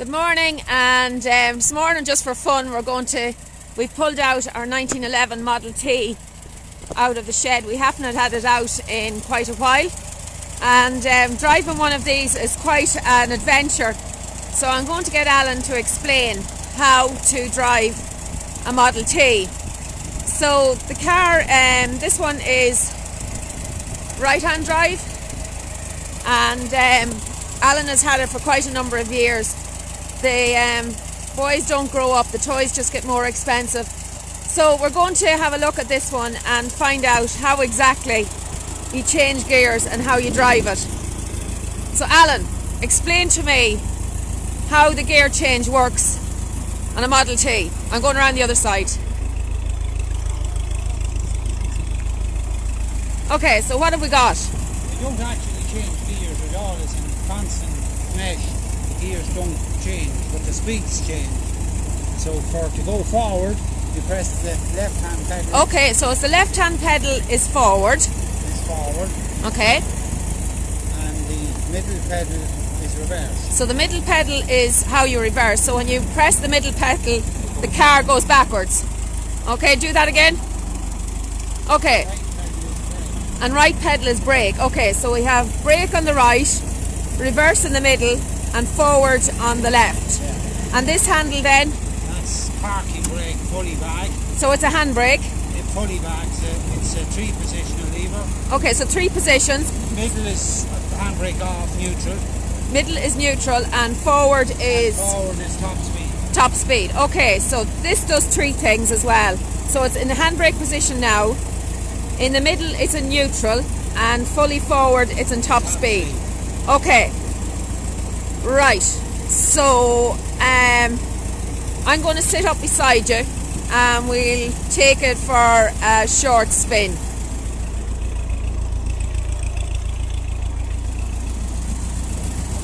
Good morning, and this morning, just for fun, we've pulled out our 1911 Model T out of the shed. We haven't had it out in quite a while, and driving one of these is quite an adventure. So I'm going to get Alan to explain how to drive a Model T. So the car, this one is right-hand drive, and Alan has had it for quite a number of years. The boys don't grow up, the toys just get more expensive. So we're going to have a look at this one and find out how exactly you change gears and how you drive it. So Alan, explain to me how the gear change works on a Model T. I'm going around the other side. Okay, so what have we got? We don't actually change gears at all. It's in constant mesh. The gears don't change, but the speeds change. So to go forward, you press the left-hand pedal. Okay, so it's the left-hand pedal is forward. Is forward. Okay. And the middle pedal is reverse. So the middle pedal is how you reverse. So when you press the middle pedal, the car goes backwards. Okay, do that again. Okay. And right pedal is brake. Okay, so we have brake on the right, reverse in the middle, and forward on the left. Yeah. And this handle then? That's parking brake, pulley bag. So it's a handbrake? The pulley bag, it's a 3-positional lever. Okay, so 3 positions. Middle is handbrake off, neutral. Middle is neutral, and forward is? Forward is top speed. Top speed. Okay, so this does 3 things as well. So it's in the handbrake position now. In the middle it's in neutral, and fully forward it's in top speed. Okay. Right, so I'm going to sit up beside you and we'll take it for a short spin.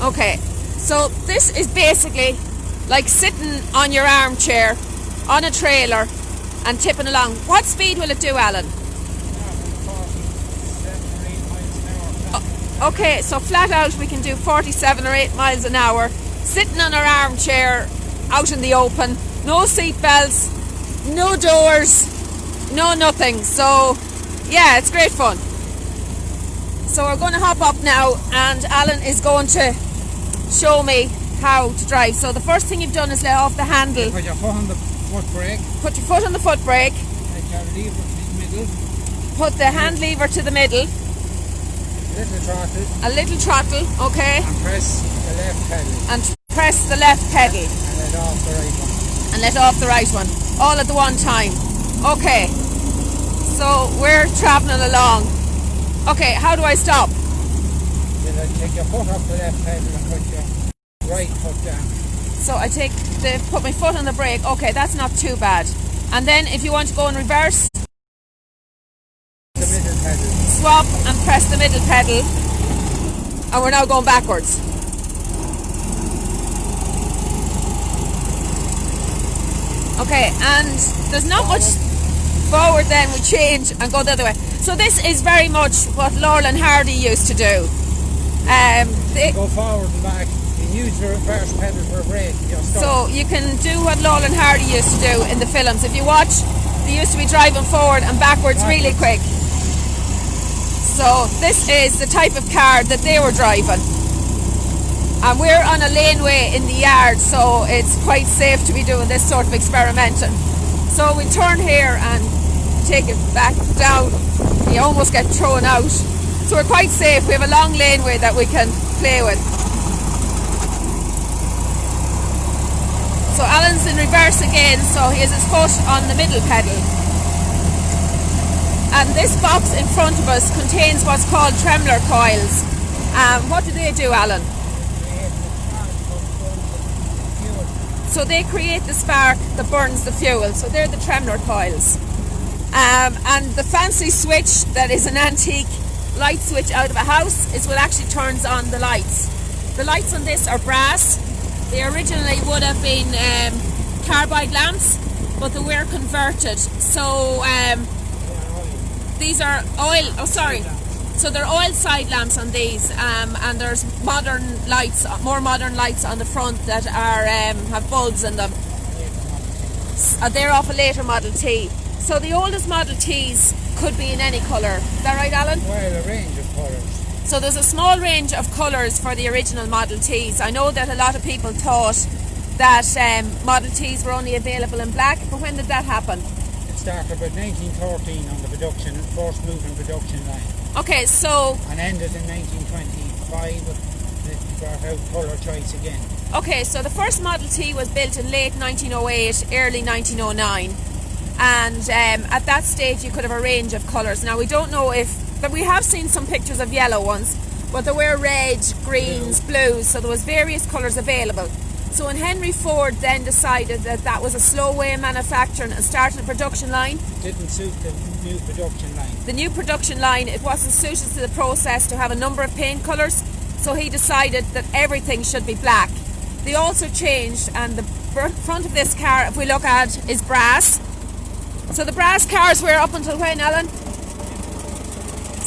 Okay, so this is basically like sitting on your armchair on a trailer and tipping along. What speed will it do, Alan? Okay, so flat out we can do 47 or 8 miles an hour, sitting on our armchair out in the open, no seat belts, no doors, no nothing. So yeah, it's great fun. So we're going to hop up now, and Alan is going to show me how to drive. So the first thing you've done is let off the handle. Put your foot on the foot brake. Put your foot on the foot brake. Take your lever to the middle. Put the hand lever to the middle. Little throttle. A little throttle, okay. And press the left pedal. And press the left pedal. And let off the right one. And let off the right one. All at the one time. Okay. So we're travelling along. Okay, how do I stop? Then take your foot off the left pedal and put your right foot down. So I put my foot on the brake. Okay, that's not too bad. And then if you want to go in reverse, the middle pedal. Swap and press the middle pedal, and we're now going backwards. Okay, and there's not much forward, then we change and go the other way. So this is very much what Laurel and Hardy used to do. They go forward and back. You use the reverse pedal for a brake. So you can do what Laurel and Hardy used to do in the films. If you watch, they used to be driving forward and backwards really quick. So this is the type of car that they were driving. And we're on a laneway in the yard, so it's quite safe to be doing this sort of experimenting. So we turn here and take it back down. You almost get thrown out. So we're quite safe. We have a long laneway that we can play with. So Alan's in reverse again, so he has his foot on the middle pedal. And this box in front of us contains what's called tremor coils. What do they do, Alan? So they create the spark that burns the fuel. So they're the tremor coils. And the fancy switch that is an antique light switch out of a house is what actually turns on the lights. The lights on this are brass. They originally would have been carbide lamps, but they were converted. So these are oil, So there are oil side lamps on these, and there's modern lights, more modern lights on the front that are have bulbs in them. They're off a later Model T. So the oldest Model Ts could be in any colour. Is that right, Alan? Well, a range of colours. So there's a small range of colours for the original Model Ts. I know that a lot of people thought that Model Ts were only available in black, but when did that happen? It started about 1913 on the production, first moving production line. Okay, so... And ended in 1925 with it brought out colour choice again. Okay, so the first Model T was built in late 1908, early 1909. And at that stage you could have a range of colours. Now we don't know if... But we have seen some pictures of yellow ones, but there were red, greens, blues, so there was various colours available. So when Henry Ford then decided that that was a slow way of manufacturing and started a production line, didn't suit the new production line. The new production line, it wasn't suited to the process to have a number of paint colours, so he decided that everything should be black. They also changed, and the front of this car, if we look at, is brass. So the brass cars were up until when, Alan?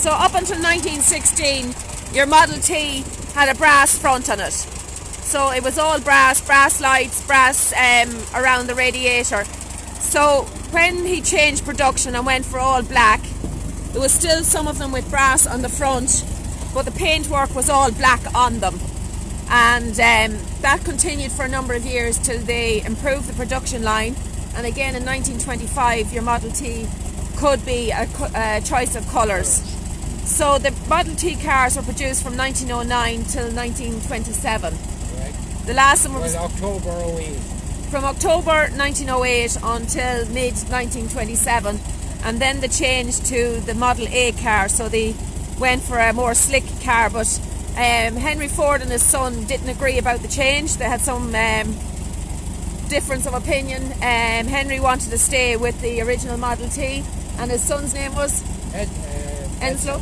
So up until 1916, your Model T had a brass front on it. So it was all brass lights, brass around the radiator. So when he changed production and went for all black, there was still some of them with brass on the front, but the paintwork was all black on them. And that continued for a number of years till they improved the production line. And again in 1925, your Model T could be a choice of colours. So the Model T cars were produced from 1909 till 1927. The last one was October 08. From October 1908 until mid 1927, and then they changed to the Model A car, so they went for a more slick car. But Henry Ford and his son didn't agree about the change. They had some difference of opinion. Henry wanted to stay with the original Model T, and his son's name was Edsel.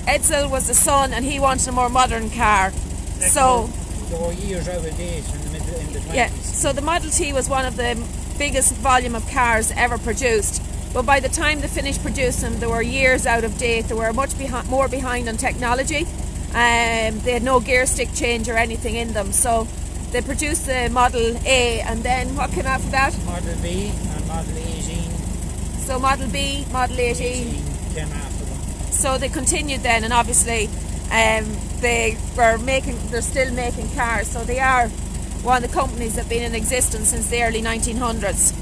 Edsel was the son, and he wanted a more modern car. So they were years out of date in the 20s. Yeah, so the Model T was one of the biggest volume of cars ever produced. But by the time they finished producing them, they were years out of date. They were much more behind on technology. They had no gear stick change or anything in them. So they produced the Model A, and then what came after that? Model B and Model 18. So Model B, Model 18 came after them. So they continued then, and obviously they're still making cars, so they are one of the companies that have been in existence since the early 1900s.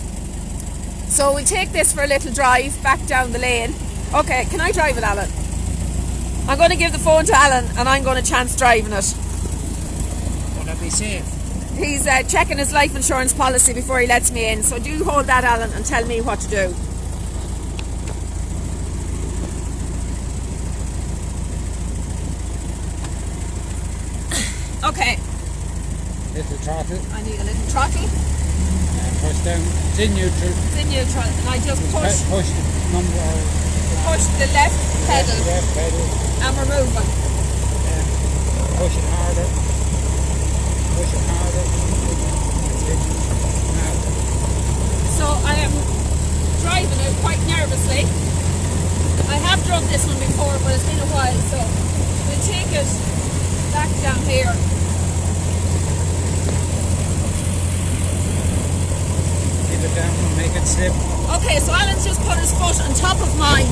So we'll take this for a little drive back down the lane. Okay, can I drive it, Alan? I'm going to give the phone to Alan and I'm going to chance driving it. Will it be safe? He's checking his life insurance policy before he lets me in, so do hold that, Alan, and tell me what to do. Okay. Little throttle. I need a little throttle. And push down. It's in neutral. It's in neutral, and I just push the number. Push the left pedal. Left pedal. And we're moving. Push it harder. Push it harder. That's it. Now. So I am driving it quite nervously. I have drove this one before, but it's been a while, so we'll take it back down here. Keep it down and make it slip. Okay, so Alan's just put his foot on top of mine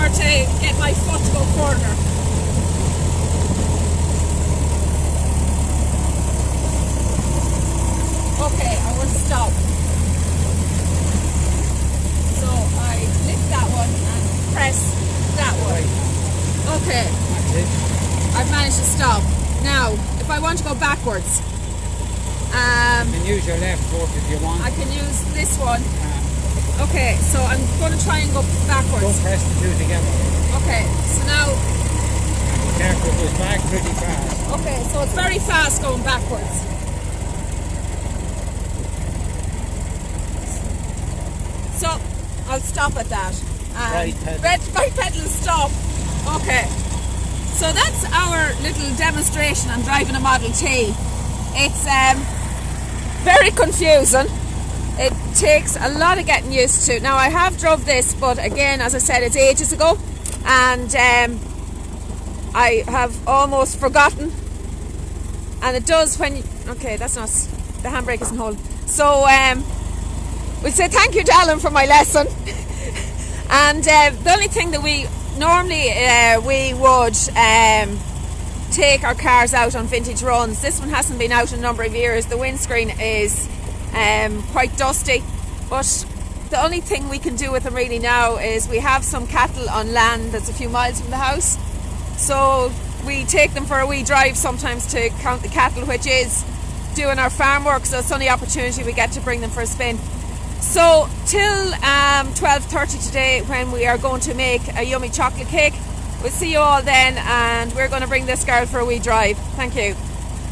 to get my foot to go further. Okay, I will stop. So I lift that one and press that one. Right. Okay. That's it. I've managed to stop. Now, if I want to go backwards, you can use your left foot if you want. I can use this one. Okay, so I'm going to try and go backwards. Don't press the two together. Okay, so now... Be careful, it goes back pretty fast. Okay, so it's very fast going backwards. So, I'll stop at that. Right pedal. Right pedal and stop. Okay. So that's our little demonstration on driving a Model T. It's very confusing. It takes a lot of getting used to. Now I have drove this, but again, as I said, it's ages ago, and I have almost forgotten, and it does when you, okay, that's not, the handbrake isn't holding. So we'll say thank you to Alan for my lesson. And the only thing that we normally we would take our cars out on vintage runs. This one hasn't been out in a number of years. The windscreen is quite dusty, but the only thing we can do with them really now is we have some cattle on land that's a few miles from the house, so we take them for a wee drive sometimes to count the cattle, which is doing our farm work, so it's the only opportunity we get to bring them for a spin. So till 12:30 today, when we are going to make a yummy chocolate cake. We'll see you all then, and we're going to bring this girl for a wee drive. Thank you.